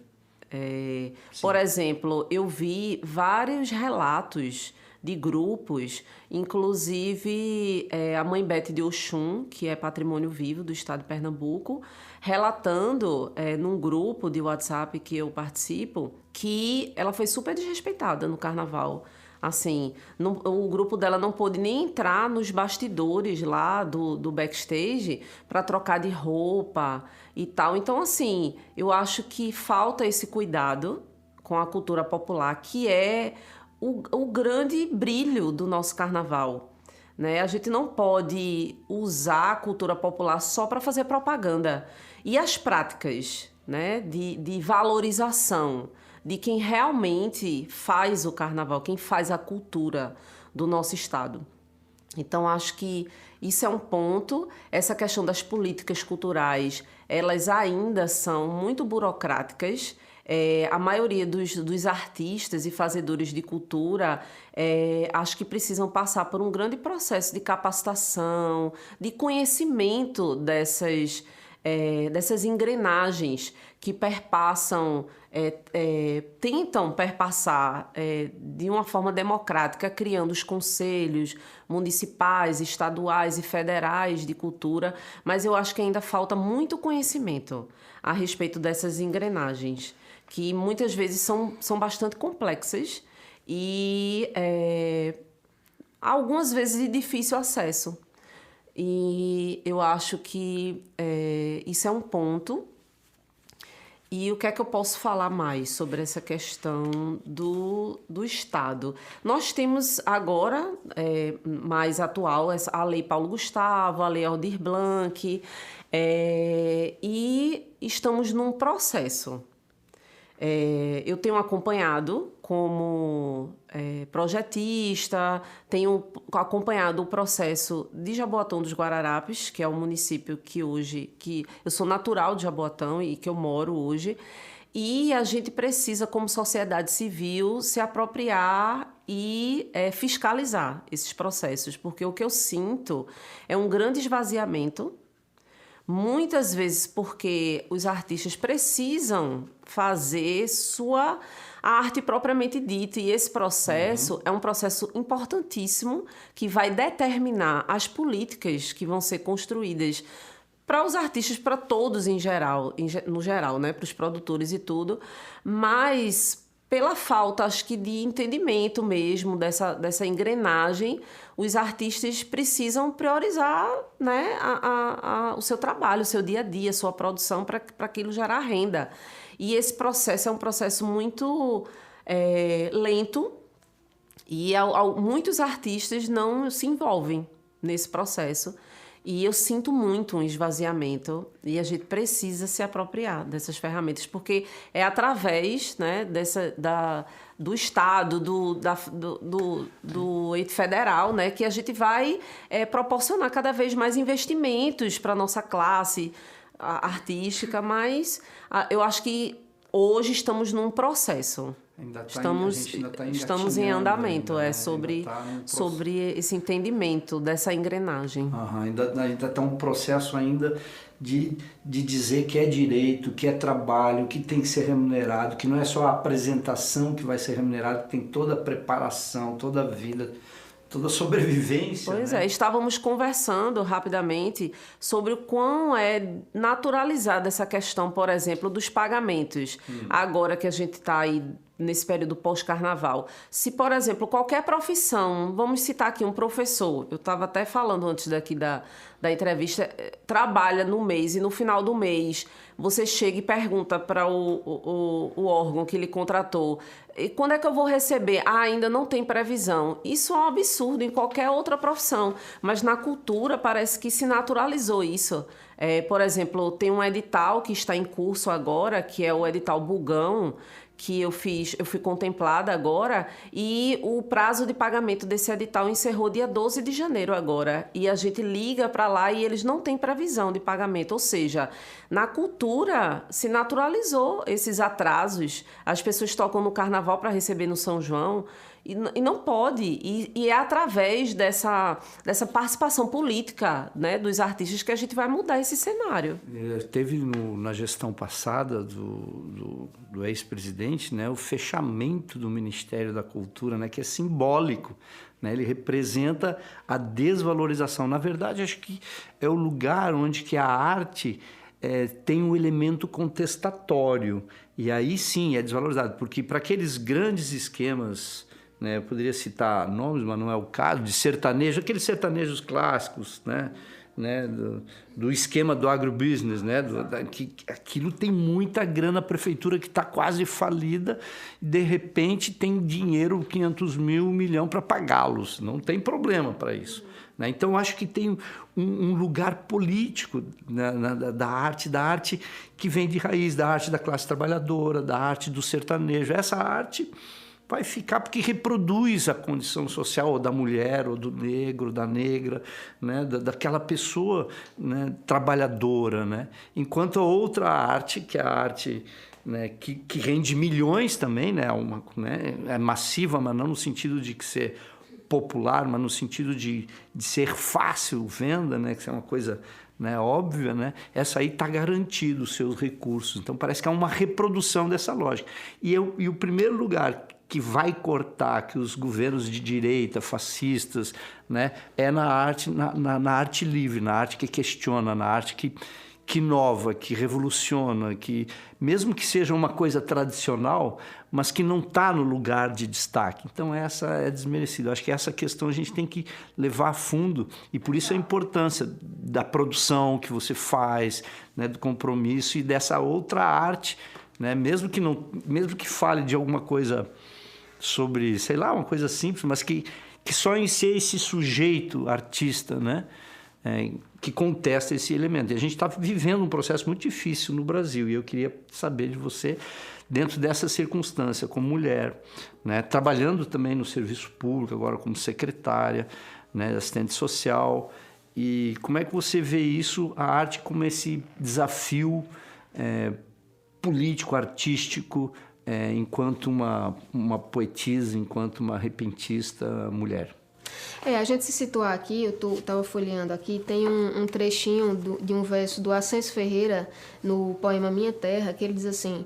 Por exemplo, eu vi vários relatos de grupos, inclusive a Mãe Bete de Oxum, que é patrimônio vivo do estado de Pernambuco, relatando num grupo de WhatsApp que eu participo, que ela foi super desrespeitada no carnaval. Assim, o grupo dela não pôde nem entrar nos bastidores lá do backstage para trocar de roupa e tal. Então, assim, eu acho que falta esse cuidado com a cultura popular, que é o grande brilho do nosso carnaval, né? A gente não pode usar a cultura popular só para fazer propaganda. E as práticas, né, de valorização de quem realmente faz o carnaval, quem faz a cultura do nosso estado. Então, acho que isso é um ponto. Essa questão das políticas culturais, elas ainda são muito burocráticas. A maioria dos artistas e fazedores de cultura, acho que precisam passar por um grande processo de capacitação, de conhecimento dessas engrenagens que perpassam, tentam perpassar de uma forma democrática, criando os conselhos municipais, estaduais e federais de cultura, mas eu acho que ainda falta muito conhecimento a respeito dessas engrenagens, que muitas vezes são bastante complexas e algumas vezes de difícil acesso. E eu acho que isso é um ponto. E o que é que eu posso falar mais sobre essa questão do Estado? Nós temos agora, mais atual, a Lei Paulo Gustavo, a Lei Aldir Blanc, e estamos num processo. Eu tenho acompanhado como projetista, tenho acompanhado o processo de Jaboatão dos Guararapes, que é um município que eu sou natural de Jaboatão e que eu moro hoje, e a gente precisa, como sociedade civil, se apropriar e fiscalizar esses processos, porque o que eu sinto é um grande esvaziamento. Muitas vezes porque os artistas precisam fazer a arte propriamente dita, e esse processo é um processo importantíssimo que vai determinar as políticas que vão ser construídas para os artistas, para todos no geral, né, para os produtores e tudo, mas pela falta, acho que, de entendimento mesmo dessa engrenagem, os artistas precisam priorizar, né, o seu trabalho, o seu dia a dia, a sua produção, para aquilo gerar renda. E esse processo é um processo muito lento e muitos artistas não se envolvem nesse processo. E eu sinto muito um esvaziamento e a gente precisa se apropriar dessas ferramentas, porque é através, né, do Estado, do ente federal, né, que a gente vai proporcionar cada vez mais investimentos para a nossa classe artística, mas eu acho que hoje estamos num processo. Estamos em andamento, ainda, né? sobre esse entendimento dessa engrenagem. Ainda está um processo ainda de dizer que é direito, que é trabalho, que tem que ser remunerado, que não é só a apresentação que vai ser remunerada, que tem toda a preparação, toda a vida, toda a sobrevivência. Pois né? Estávamos conversando rapidamente sobre o quão é naturalizada essa questão, por exemplo, dos pagamentos. Agora que a gente está aí nesse período pós-carnaval. Se, por exemplo, qualquer profissão, vamos citar aqui um professor, eu estava até falando antes daqui da entrevista, trabalha no mês e no final do mês você chega e pergunta para o órgão que lhe contratou, e quando é que eu vou receber? Ainda não tem previsão. Isso é um absurdo em qualquer outra profissão, mas na cultura parece que se naturalizou isso. Por exemplo, tem um edital que está em curso agora, que é o edital Bugão, que eu fui contemplada agora, e o prazo de pagamento desse edital encerrou dia 12 de janeiro agora, e a gente liga para lá e eles não têm previsão de pagamento, ou seja, na cultura se naturalizou esses atrasos, as pessoas tocam no carnaval para receber no São João, e não pode, e é através dessa participação política, né, dos artistas que a gente vai mudar esse cenário. Teve na gestão passada do ex-presidente, né, o fechamento do Ministério da Cultura, né, que é simbólico, né, ele representa a desvalorização. Na verdade, acho que é o lugar onde que a arte tem um elemento contestatório, e aí sim é desvalorizado, porque para aqueles grandes esquemas, né, eu poderia citar nomes, mas não é o caso, de sertanejo, aqueles sertanejos clássicos, né, do esquema do agrobusiness, né, que aquilo tem muita grana, a prefeitura que está quase falida, de repente tem dinheiro, 500 mil, 1 milhão para pagá-los, não tem problema para isso. Né? Então, acho que tem um lugar político, né, da arte que vem de raiz, da arte da classe trabalhadora, da arte do sertanejo. Essa arte vai ficar porque reproduz a condição social da mulher, ou do negro, da negra, né? Daquela pessoa, né, trabalhadora. Né? Enquanto a outra arte, que é a arte, né, que rende milhões também, né, é massiva, mas não no sentido de ser popular, mas no sentido de ser fácil venda, né, que é uma coisa, né, óbvia, né, essa aí está garantido os seus recursos. Então parece que há uma reprodução dessa lógica. E o primeiro lugar que vai cortar, que os governos de direita, fascistas, né, é na arte, na arte livre, na arte que questiona, na arte que inova, que revoluciona, que mesmo que seja uma coisa tradicional, mas que não está no lugar de destaque. Então essa é desmerecida. Acho que essa questão a gente tem que levar a fundo, e por isso a importância da produção que você faz, né, do compromisso e dessa outra arte, né, mesmo que fale de alguma coisa sobre, sei lá, uma coisa simples, mas que só em ser esse sujeito artista, né, que contesta esse elemento. E a gente está vivendo um processo muito difícil no Brasil, e eu queria saber de você, dentro dessa circunstância, como mulher, né, trabalhando também no serviço público, agora como secretária, né, assistente social, e como é que você vê isso, a arte como esse desafio político, artístico, enquanto uma poetisa, enquanto uma repentista mulher? A gente se situar aqui, eu estava folheando aqui, tem um trechinho de um verso do Ascenso Ferreira no poema Minha Terra, que ele diz assim: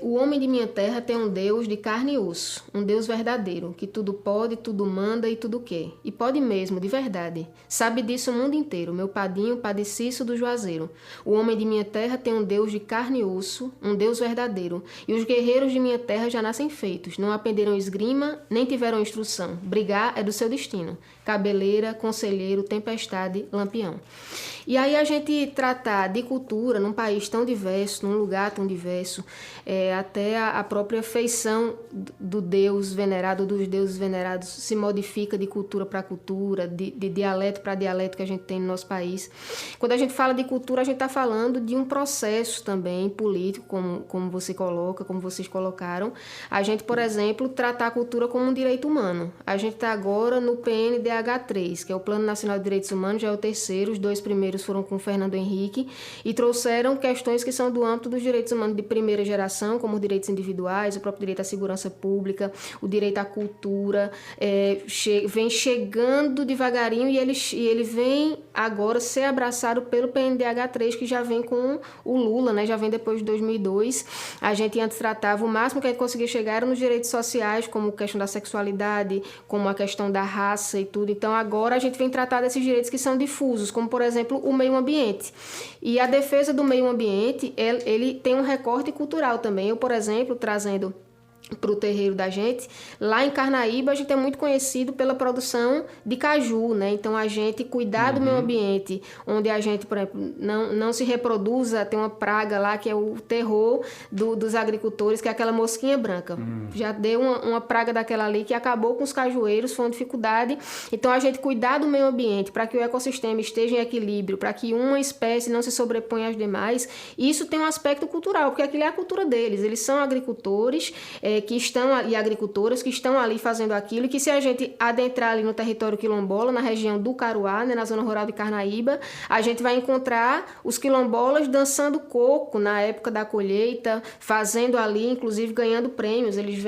o homem de minha terra tem um Deus de carne e osso, um Deus verdadeiro, que tudo pode, tudo manda e tudo quer. E pode mesmo, de verdade. Sabe disso o mundo inteiro, meu padinho padeciço do Juazeiro. O homem de minha terra tem um Deus de carne e osso, um Deus verdadeiro. E os guerreiros de minha terra já nascem feitos, não aprenderam esgrima, nem tiveram instrução. Brigar é do seu destino. Cabeleira, conselheiro, tempestade, lampião. E aí a gente tratar de cultura num país tão diverso, num lugar tão diverso, até a própria feição do Deus venerado, dos deuses venerados, se modifica de cultura para cultura, de dialeto para dialeto que a gente tem no nosso país. Quando a gente fala de cultura, a gente está falando de um processo também político, como você coloca, como vocês colocaram. A gente, por exemplo, tratar a cultura como um direito humano. A gente está agora no PNDH3, que é o Plano Nacional de Direitos Humanos, já é o terceiro, os 2 primeiros foram com o Fernando Henrique, e trouxeram questões que são do âmbito dos direitos humanos de primeira geração, como os direitos individuais, o próprio direito à segurança pública, o direito à cultura, vem chegando devagarinho e ele vem agora ser abraçado pelo PNDH3, que já vem com o Lula, né? Já vem depois de 2002. A gente antes tratava, o máximo que a gente conseguia chegar era nos direitos sociais, como a questão da sexualidade, como a questão da raça e tudo. Então agora a gente vem tratar desses direitos que são difusos, como por exemplo o meio ambiente. E a defesa do meio ambiente, ele tem um recorte cultural também. Eu, por exemplo, trazendo para o terreiro da gente, lá em Carnaíba a gente é muito conhecido pela produção de caju, né? Então a gente cuidar do meio ambiente, onde a gente, por exemplo, não se reproduza, tem uma praga lá que é o terror dos agricultores, que é aquela mosquinha branca. Já deu uma praga daquela ali que acabou com os cajueiros, foi uma dificuldade. Então a gente cuidar do meio ambiente para que o ecossistema esteja em equilíbrio, para que uma espécie não se sobreponha às demais, isso tem um aspecto cultural, porque aquilo é a cultura deles. Eles são agricultores, que estão ali, agricultoras que estão ali fazendo aquilo, e que se a gente adentrar ali no território quilombola, na região do Caruá, né, na zona rural de Carnaíba, a gente vai encontrar os quilombolas dançando coco na época da colheita, fazendo ali, inclusive ganhando prêmios. Eles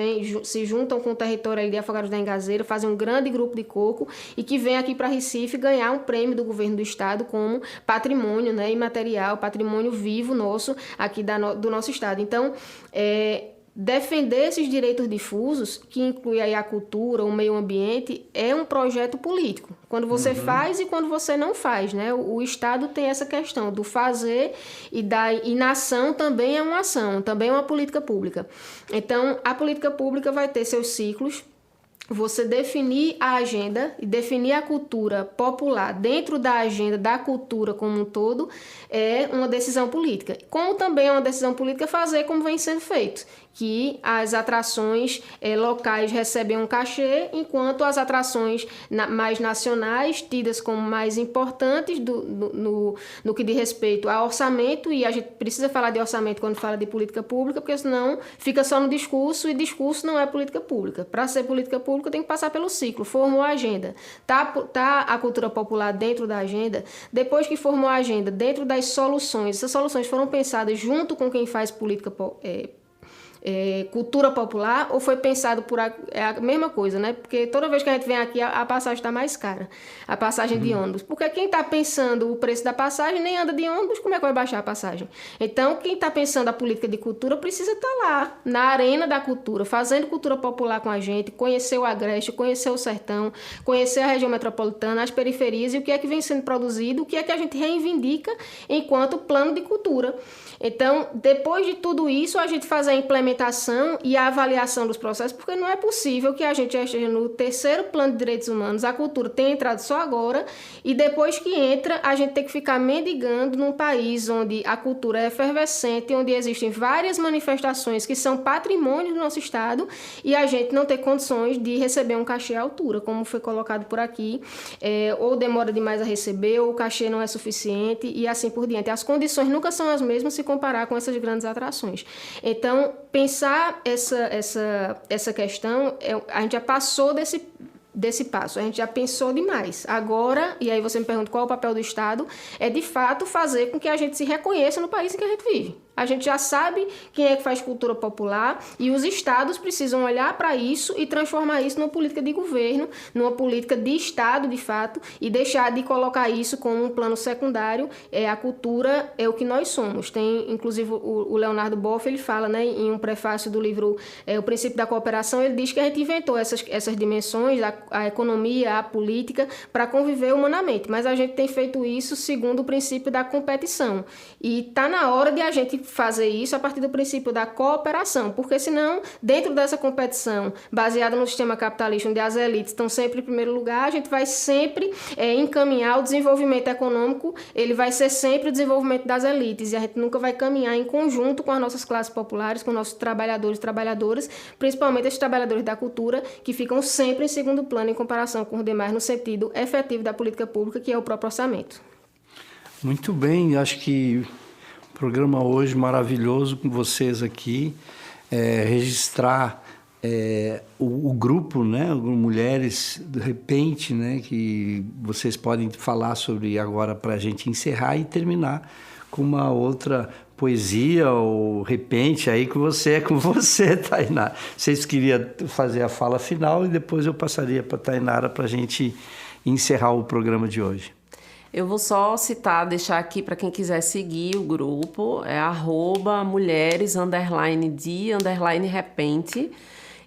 se juntam com o território ali de Afogados da Engazeira, fazem um grande grupo de coco e que vem aqui para Recife ganhar um prêmio do governo do estado como patrimônio, né, imaterial, patrimônio vivo nosso aqui do nosso estado. Então, defender esses direitos difusos, que inclui aí a cultura, o meio ambiente, é um projeto político. Quando você faz e quando você não faz, né? O Estado tem essa questão do fazer e na ação também é uma ação, também é uma política pública. Então, a política pública vai ter seus ciclos. Você definir a agenda e definir a cultura popular dentro da agenda da cultura como um todo é uma decisão política. Como também é uma decisão política fazer como vem sendo feito, que as atrações locais recebem um cachê, enquanto as atrações mais nacionais, tidas como mais importantes no que diz respeito a orçamento, e a gente precisa falar de orçamento quando fala de política pública, porque senão fica só no discurso, e discurso não é política pública. Para ser política pública tem que passar pelo ciclo, formou a agenda, tá a cultura popular dentro da agenda, depois que formou a agenda, dentro das soluções, essas soluções foram pensadas junto com quem faz política cultura popular, ou foi pensado é a mesma coisa, né? Porque toda vez que a gente vem aqui, a passagem está mais cara, a passagem de ônibus. Porque quem está pensando o preço da passagem nem anda de ônibus, como é que vai baixar a passagem? Então, quem está pensando a política de cultura precisa estar lá, na arena da cultura, fazendo cultura popular com a gente, conhecer o Agreste, conhecer o Sertão, conhecer a região metropolitana, as periferias, e o que é que vem sendo produzido, o que é que a gente reivindica enquanto plano de cultura. Então, depois de tudo isso, a gente faz a implementação e a avaliação dos processos, porque não é possível que a gente já esteja no terceiro plano de direitos humanos, a cultura tenha entrado só agora, e depois que entra, a gente tem que ficar mendigando num país onde a cultura é efervescente, onde existem várias manifestações que são patrimônio do nosso Estado, e a gente não tem condições de receber um cachê à altura, como foi colocado por aqui, ou demora demais a receber, ou o cachê não é suficiente, e assim por diante. As condições nunca são as mesmas se comparar com essas grandes atrações. Então, pensar essa questão, a gente já passou desse passo, a gente já pensou demais. Agora, e aí você me pergunta qual é o papel do Estado, é de fato fazer com que a gente se reconheça no país em que a gente vive. A gente já sabe quem é que faz cultura popular, e os estados precisam olhar para isso e transformar isso numa política de governo, numa política de Estado, de fato, e deixar de colocar isso como um plano secundário. A cultura é o que nós somos. Tem, inclusive, o Leonardo Boff, ele fala, né, em um prefácio do livro O Princípio da Cooperação, ele diz que a gente inventou essas dimensões, a economia, a política, para conviver humanamente, mas a gente tem feito isso segundo o princípio da competição. E está na hora de a gente fazer isso a partir do princípio da cooperação, porque senão, dentro dessa competição baseada no sistema capitalista, onde as elites estão sempre em primeiro lugar, a gente vai sempre encaminhar o desenvolvimento econômico, ele vai ser sempre o desenvolvimento das elites, e a gente nunca vai caminhar em conjunto com as nossas classes populares, com nossos trabalhadores e trabalhadoras, principalmente esses trabalhadores da cultura, que ficam sempre em segundo plano em comparação com os demais, no sentido efetivo da política pública, que é o próprio orçamento. Muito bem, acho que programa hoje maravilhoso com vocês aqui, registrar o grupo, né, Mulheres de Repente, né, que vocês podem falar sobre agora para a gente encerrar e terminar com uma outra poesia ou repente aí com você, Tainara. Vocês queriam fazer a fala final e depois eu passaria para a Tainara para a gente encerrar o programa de hoje. Eu vou só citar, deixar aqui para quem quiser seguir o grupo, é @mulheres_de_repente.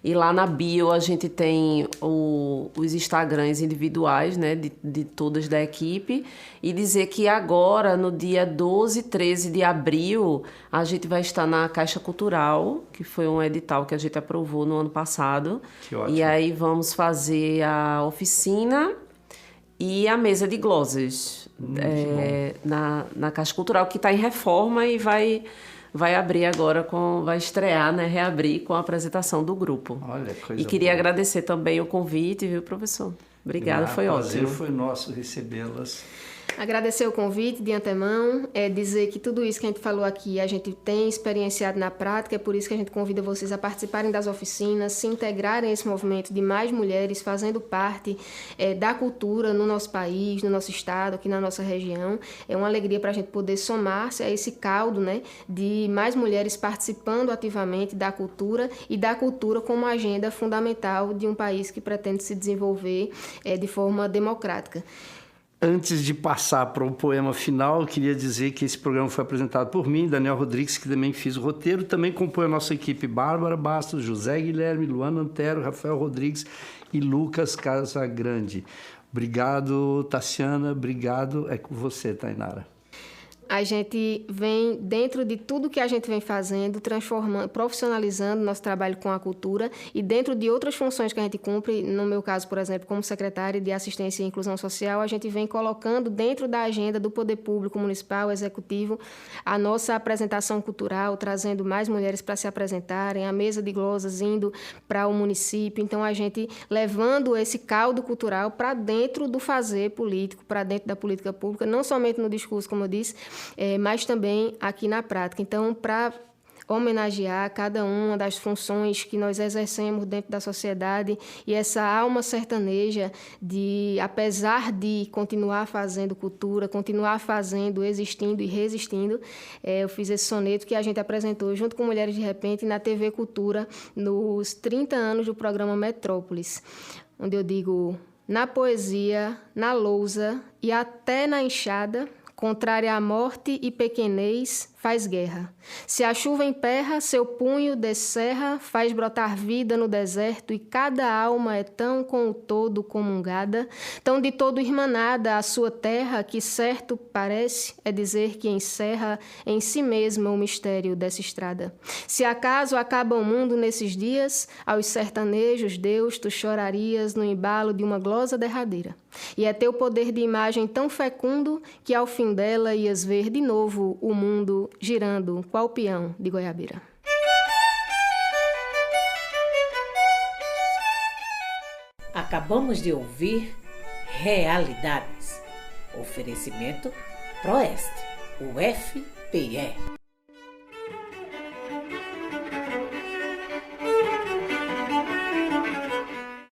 E lá na bio a gente tem os Instagrams individuais, né, de todas da equipe. E dizer que agora, no dia 12 e 13 de abril, a gente vai estar na Caixa Cultural, que foi um edital que a gente aprovou no ano passado. Que ótimo. E aí vamos fazer a oficina e a mesa de glosas na Caixa Cultural, que está em reforma e vai abrir agora, vai estrear, né, reabrir com a apresentação do grupo. Olha, coisa E queria boa. agradecer também o convite, viu, professor? Obrigada, foi ótimo. O prazer foi nosso recebê-las. Agradecer o convite de antemão, dizer que tudo isso que a gente falou aqui a gente tem experienciado na prática, é por isso que a gente convida vocês a participarem das oficinas, se integrarem a esse movimento de mais mulheres fazendo parte da cultura no nosso país, no nosso estado, aqui na nossa região. É uma alegria para a gente poder somar-se a esse caldo, né, de mais mulheres participando ativamente da cultura e da cultura como agenda fundamental de um país que pretende se desenvolver de forma democrática. Antes de passar para o poema final, eu queria dizer que esse programa foi apresentado por mim, Daniel Rodrigues, que também fiz o roteiro. Também compõe a nossa equipe Bárbara Bastos, José Guilherme, Luana Antero, Rafael Rodrigues e Lucas Casagrande. Obrigado, Tassiana. Obrigado. É com você, Tainara. a gente vem, dentro de tudo que a gente vem fazendo, transformando, profissionalizando nosso trabalho com a cultura e dentro de outras funções que a gente cumpre, no meu caso, por exemplo, como secretária de Assistência e Inclusão Social, a gente vem colocando dentro da agenda do Poder Público Municipal, Executivo, a nossa apresentação cultural, trazendo mais mulheres para se apresentarem, a mesa de glosas indo para o município. Então, a gente levando esse caldo cultural para dentro do fazer político, para dentro da política pública, não somente no discurso, como eu disse, mas também aqui na prática. Então, para homenagear cada uma das funções que nós exercemos dentro da sociedade e essa alma sertaneja de, apesar de continuar fazendo cultura, continuar fazendo, existindo e resistindo, eu fiz esse soneto que a gente apresentou junto com Mulheres de Repente na TV Cultura nos 30 anos do programa Metrópolis, onde eu digo: na poesia, na lousa e até na enxada, contrária à morte e pequenez, faz guerra. Se a chuva emperra, seu punho descerra, faz brotar vida no deserto, e cada alma é tão com o todo comungada, tão de todo irmanada à sua terra, que certo parece é dizer que encerra em si mesma o mistério dessa estrada. Se acaso acaba o mundo nesses dias, aos sertanejos, Deus, tu chorarias no embalo de uma glosa derradeira. E é teu poder de imagem tão fecundo que ao fim dela ias ver de novo o mundo girando, qual peão de goiabeira. Acabamos de ouvir Realidades. Oferecimento Proeste, UFPE.